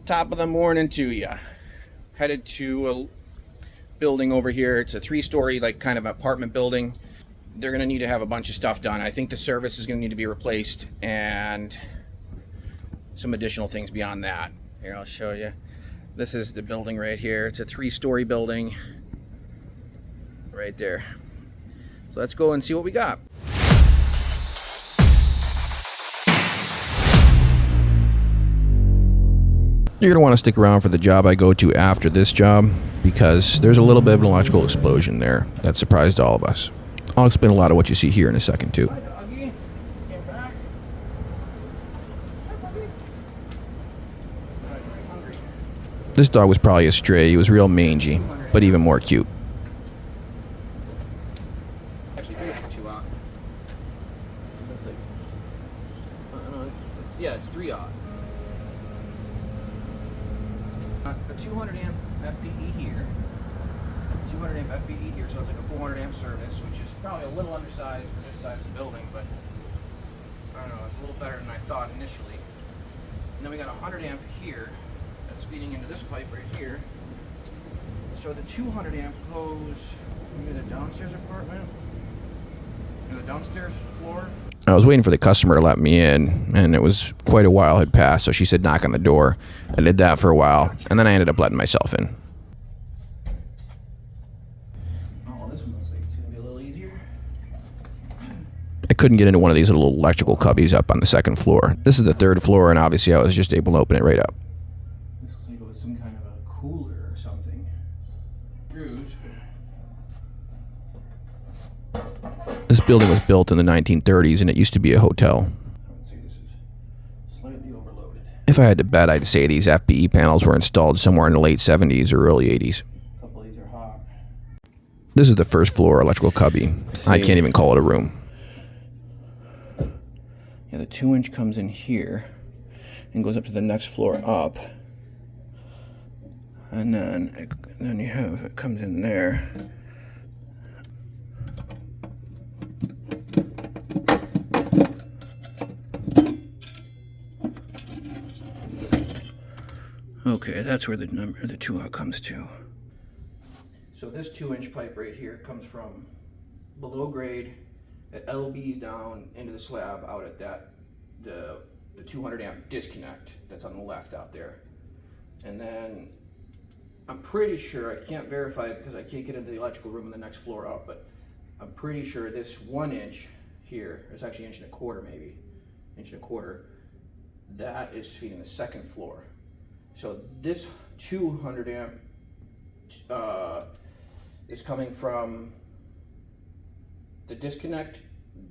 Top of the morning to you. Headed to a building over here. It's a 3-story, like, kind of apartment building. They're going to need to have a bunch of stuff done. I think the service is going to need to be replaced and some additional things beyond that. Here, I'll show you. This is the building right here. It's a 3-story building right there. So let's go and see what we got. You're going to want to stick around for the job I go to after this job, because there's a little bit of an electrical explosion there that surprised all of us. I'll explain a lot of what you see here in a second too. This dog was probably a stray. He was real mangy, but even more cute. Yeah, it's 3 odd. A 200 amp FPE here. 200 amp FPE here, so it's like a 400 amp service, which is probably a little undersized for this size of building, but I don't know, it's a little better than I thought initially. And then we got a 100 amp here that's feeding into this pipe right here. So the 200 amp goes into the downstairs apartment, the downstairs floor. I was waiting for the customer to let me in, and it was quite a while had passed, so she said knock on the door. I did that for a while, and then I ended up letting myself in. Oh, this one looks like it's going to be a little easier. I couldn't get into one of these little electrical cubbies up on the 2nd floor. This is the 3rd floor, and obviously I was just able to open it right up. This looks like it was some kind of a cooler or something. Screws. This building was built in the 1930s, and it used to be a hotel. I would say this is slightly overloaded. If I had to bet, I'd say these FPE panels were installed somewhere in the late 70s or early 80s. A couple of these are hot. This is the 1st floor electrical cubby. I can't even call it a room. Yeah, the 2-inch comes in here and goes up to the next floor up. And then you have, it comes in there. Okay, that's where the 2 out comes to. So this 2-inch pipe right here comes from below grade at LB's down into the slab out at that the 200 amp disconnect that's on the left out there. And then I'm pretty sure, I can't verify it because I can't get into the electrical room in the next floor up, but I'm pretty sure this 1-inch here, it's actually 1.25 inches maybe, 1.25 inches, that is feeding the 2nd floor. So this 200 amp is coming from the disconnect,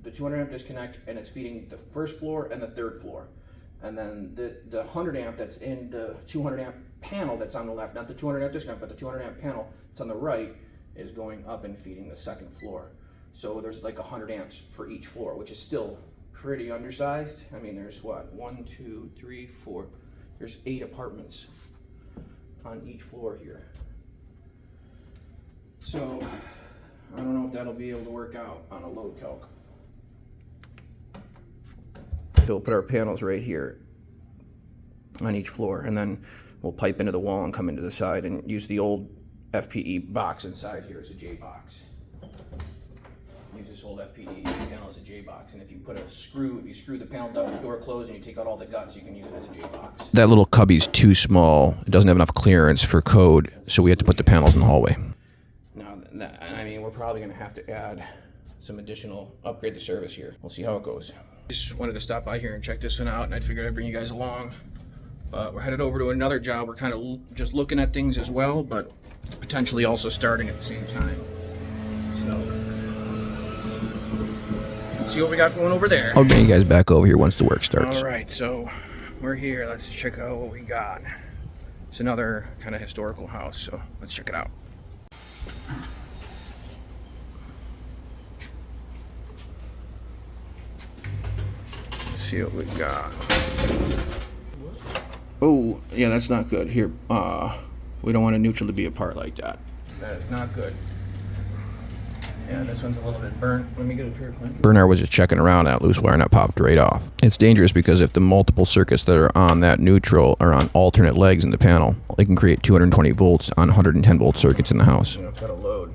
the 200 amp disconnect, and it's feeding the 1st floor and the 3rd floor. And then the 100 amp that's in the 200 amp panel that's on the left, not the 200 amp disconnect, but the 200 amp panel that's on the right, is going up and feeding the 2nd floor. So there's like 100 amps for each floor, which is still pretty undersized. I mean, there's what, 1, 2, 3, 4. There's 8 apartments on each floor here. So I don't know if that'll be able to work out on a load calc. So we'll put our panels right here on each floor, and then we'll pipe into the wall and come into the side and use the old FPE box inside here as a J box. Use this old FPE panel as a J box, and if you put a screw, if you screw the panel down, the door closed, and you take out all the guts, you can use it as a J box. That little cubby's too small. It doesn't have enough clearance for code, so we had to put the panels in the hallway. Now, I mean, we're probably going to have to add some additional, upgrade the service here. We'll see how it goes. Just wanted to stop by here and check this one out, and I figured I'd bring you guys along. But we're headed over to another job. We're kind of just looking at things as well, but potentially also starting at the same time. So let's see what we got going over there. I'll bring you guys back over here once the work starts. All right, so we're here. Let's check out what we got. It's another kind of historical house, so let's check it out. Let's see what we got. Oh, yeah, that's not good. Here, we don't want a neutral to be apart like that. That is not good. Yeah, this one's a little bit burnt. Let me get a pair of clamps. Bernard was just checking around that loose wire and that popped right off. It's dangerous because if the multiple circuits that are on that neutral are on alternate legs in the panel, they can create 220 volts on 110 volt circuits in the house. You know, it's got a load.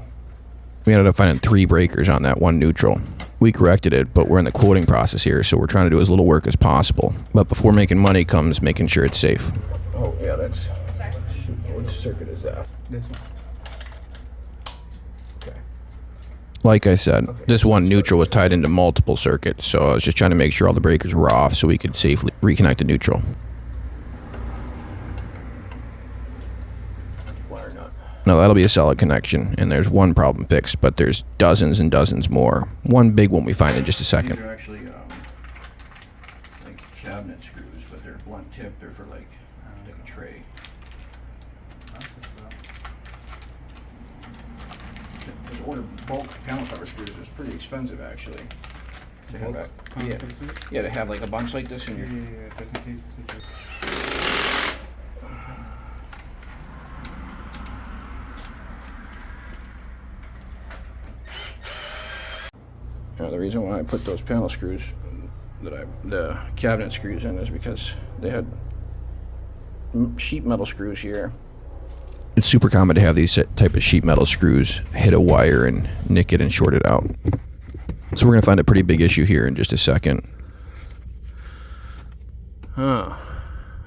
We ended up finding 3 breakers on that one neutral. We corrected it, but we're in the quoting process here, so we're trying to do as little work as possible. But before making money comes making sure it's safe. Oh, yeah, that's... Shoot, what circuit is that? This one. Okay. Like I said, this one neutral was tied into multiple circuits, so I was just trying to make sure all the breakers were off so we could safely reconnect the neutral. Wire nut. No, that'll be a solid connection, and there's one problem fixed, but there's dozens and dozens more. One big one we find in just a second. These are actually like cabinet screws, but they're blunt tip. They're for like a tray. To order bulk panel cover screws is pretty expensive, actually. To have that, yeah, to have like a bunch like this in your. Yeah, just in case. The reason why I put those panel screws, the cabinet screws in, is because they had sheet metal screws here. It's super common to have these type of sheet metal screws hit a wire and nick it and short it out. So we're going to find a pretty big issue here in just a second. Huh.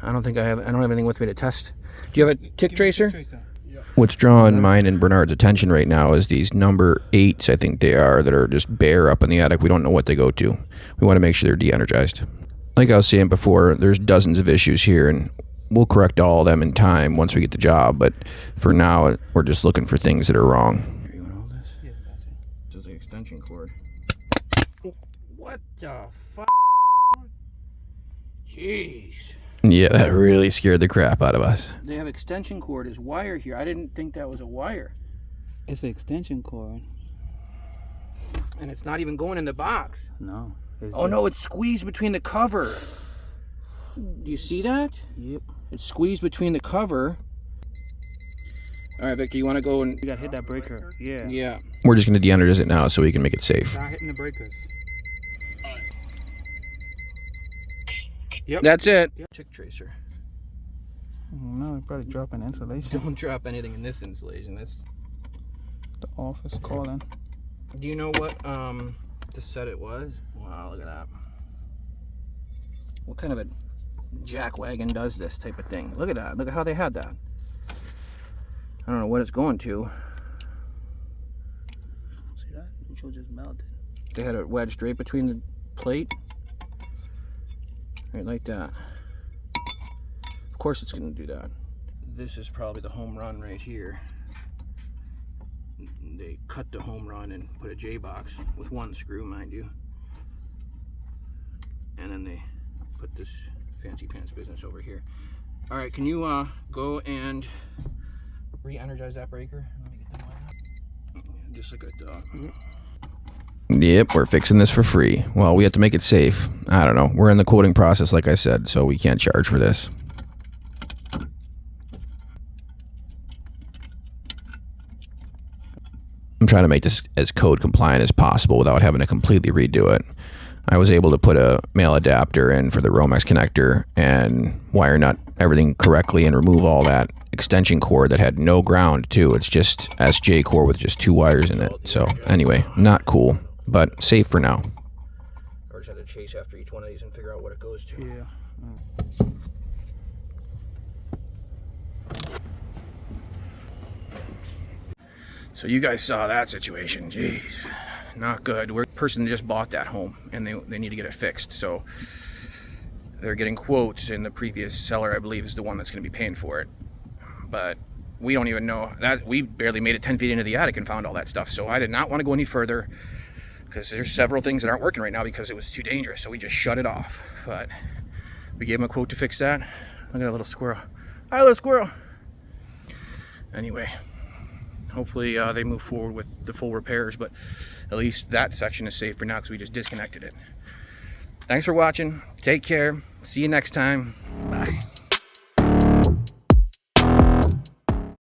I don't have anything with me to test. Do you have a tick tracer? What's drawing mine and Bernard's attention right now is these number 8s, I think they are, that are just bare up in the attic. We don't know what they go to. We want to make sure they're de-energized. Like I was saying before, there's dozens of issues here, and we'll correct all of them in time once we get the job, but for now, we're just looking for things that are wrong. Here, you want to hold this? Yeah, that's it. This is the extension cord. What the fuck? Jeez. Yeah, that really scared the crap out of us. They have extension cord as wire here. I didn't think that was a wire. It's an extension cord. And it's not even going in the box. No. Oh no, it's squeezed between the cover. Do you see that? Yep. It's squeezed between the cover. All right, Victor, you want to go and... You gotta hit that breaker. Yeah. Yeah. We're just going to de-energize it now so we can make it safe. Start hitting the breakers. Yep. That's it. Yep. Tick tracer. No, you're probably dropping insulation. Don't drop anything in this insulation. That's The office calling. Do you know what the set it was? Wow, look at that. What kind of a jackwagon does this type of thing? Look at that. Look at how they had that. I don't know what it's going to. See that? Neutral just melted. They had it wedged right between the plate. Right like that. Of course it's going to do that. This is probably the home run right here. They cut the home run and put a J-box with one screw, mind you. And then they put this fancy pants business over here. All right, can you go and re-energize that breaker? Let me get the wire out. Just look at Yep, we're fixing this for free. Well, we have to make it safe. I don't know. We're in the quoting process, like I said, so we can't charge for this. I'm trying to make this as code compliant as possible without having to completely redo it. I was able to put a male adapter in for the Romex connector and wire nut everything correctly and remove all that extension cord that had no ground too. It's just SJ cord with just 2 wires in it. So anyway, not cool, but safe for now. Or just have to chase after each one of these and figure out what it goes to. Yeah. So you guys saw that situation. Jeez, not good. We're the person just bought that home and they need to get it fixed. So they're getting quotes, and the previous seller, I believe, is the one that's going to be paying for it. But we don't even know that. We barely made it 10 feet into the attic and found all that stuff. So I did not want to go any further because there's several things that aren't working right now because it was too dangerous. So we just shut it off. But we gave them a quote to fix that. Look at that little squirrel. Hi, little squirrel. Anyway, hopefully they move forward with the full repairs, but at least that section is safe for now because we just disconnected it. Thanks for watching. Take care. See you next time.